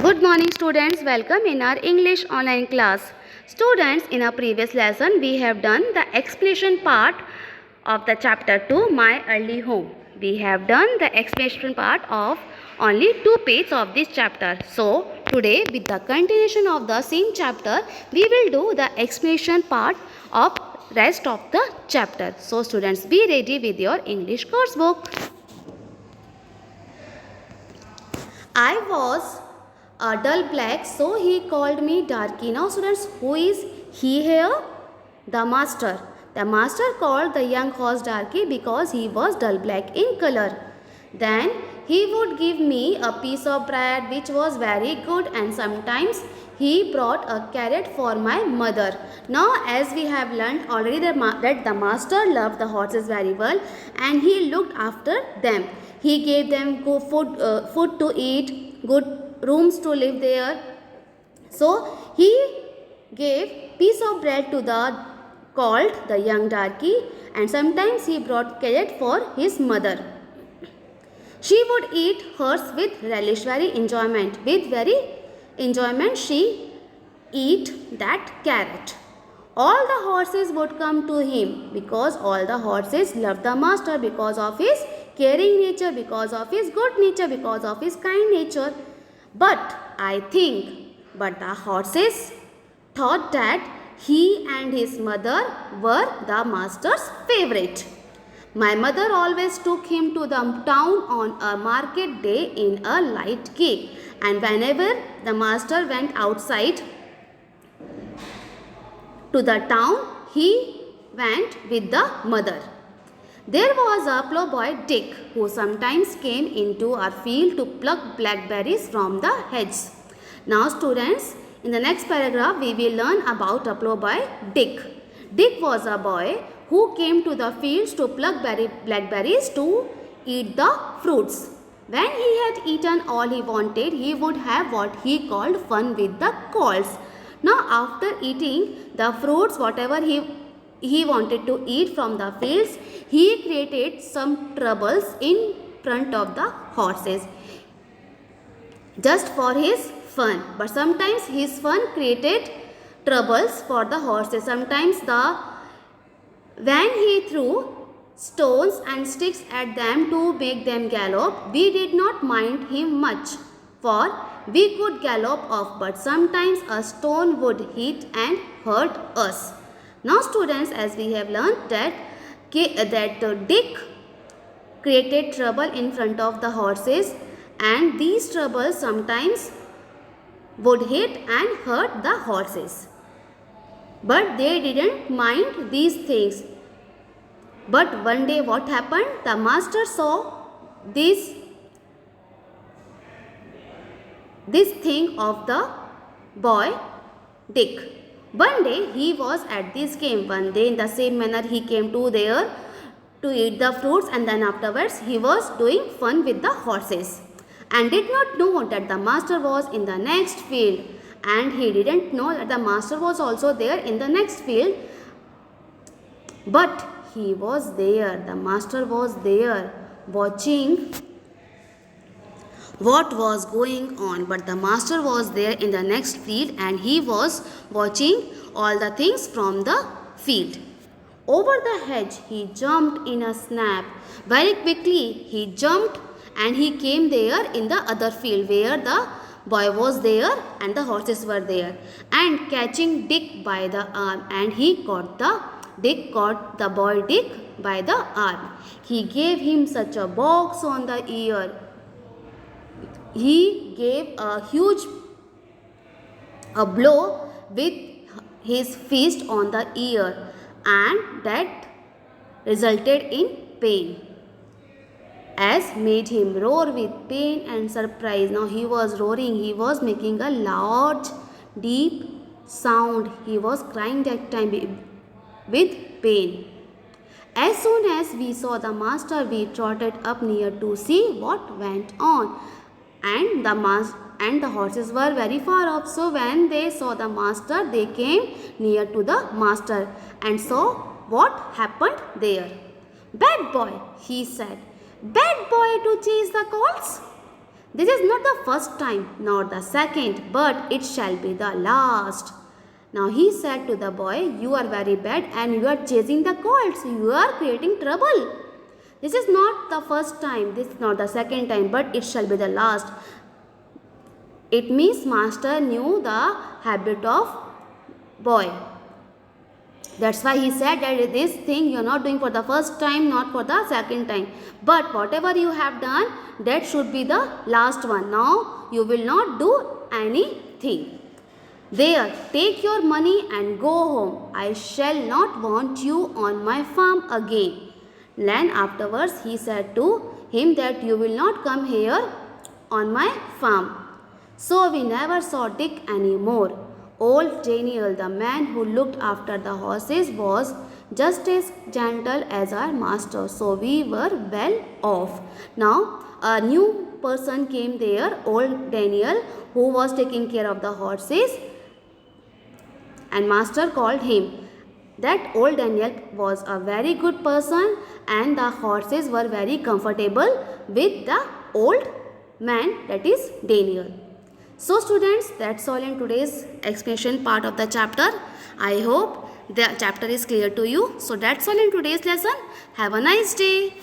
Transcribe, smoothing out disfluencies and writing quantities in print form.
Good morning students, welcome in our English online class. Students, in our previous lesson we have done the explanation part of the chapter 2 My Early Home. We have done the explanation part of only 2 pages of this chapter. So today with the continuation of the same chapter we will do the explanation part of rest of the chapter. So students, be ready with your English course book. I was a dull black, so he called me darky. Now students, who is he here? The master. The master called the young horse darky because he was dull black in color. Then he would give me a piece of bread which was very good, and sometimes he brought a carrot for my mother. Now as we have learned already that the master loved the horses very well and he looked after them. He gave them good food to eat, good rooms to live there. So he gave piece of bread to the young darky, and sometimes he brought carrot for his mother. She would eat hers with relish, very enjoyment. With very enjoyment she eat that carrot. All the horses would come to him because all the horses loved the master because of his caring nature, because of his good nature, because of his kind nature. But the horses thought that he and his mother were the master's favorite. My mother always took him to the town on a market day in a light gig, and whenever the master went outside to the town, he went with the mother. There was a ploughboy Dick who sometimes came into our field to pluck blackberries from the hedges. Now students, in the next paragraph we will learn about a ploughboy Dick. Dick was a boy who came to the fields to pluck blackberries to eat the fruits. When he had eaten all he wanted, he would have what he called fun with the colts. Now after eating the fruits, whatever he wanted to eat from the fields, he created some troubles in front of the horses just for his fun. But sometimes his fun created troubles for the horses. Sometimes when he threw stones and sticks at them to make them gallop, we did not mind him much, for we could gallop off, but sometimes a stone would hit and hurt us. Now students, as we have learned that Dick created trouble in front of the horses, and these troubles sometimes would hit and hurt the horses. But they didn't mind these things. But one day what happened? The master saw this thing of the boy Dick. One day he was at this game. One day in the same manner he came to there to eat the fruits, and then afterwards he was doing fun with the horses and did not know that the master was in the next field, and he didn't know that the master was also there in the next field. But he was there, the master was there watching what was going on. But the master was there in the next field and he was watching all the things from the field. Over the hedge he jumped in a snap. Very quickly he jumped and he came there in the other field where the boy was there and the horses were there, and catching Dick by the arm, and Dick caught the boy Dick by the arm. He gave him such a box on the ear. He gave a huge blow with his fist on the ear, and that resulted in pain, as made him roar with pain and surprise. Now he was roaring, he was making a large, deep sound. He was crying that time with pain. As soon as we saw the master, we trotted up near to see what went on. And the horses were very far off. So when they saw the master, they came near to the master and saw what happened there. "Bad boy," he said. "Bad boy to chase the colts?" This is not the first time, nor the second, but it shall be the last. Now he said to the boy, you are very bad and you are chasing the colts. You are creating trouble. This is not the first time, this is not the second time, but it shall be the last. It means master knew the habit of boy. That's why he said that this thing you are not doing for the first time, not for the second time. But whatever you have done, that should be the last one. Now you will not do anything. There, take your money and go home. I shall not want you on my farm again. Then afterwards he said to him that you will not come here on my farm. So we never saw Dick anymore. Old Daniel, the man who looked after the horses, was just as gentle as our master. So we were well off. Now a new person came there, old Daniel, who was taking care of the horses, and master called him. That old Daniel was a very good person and the horses were very comfortable with the old man, that is Daniel. So students, that's all in today's explanation part of the chapter. I hope the chapter is clear to you. So that's all in today's lesson. Have a nice day.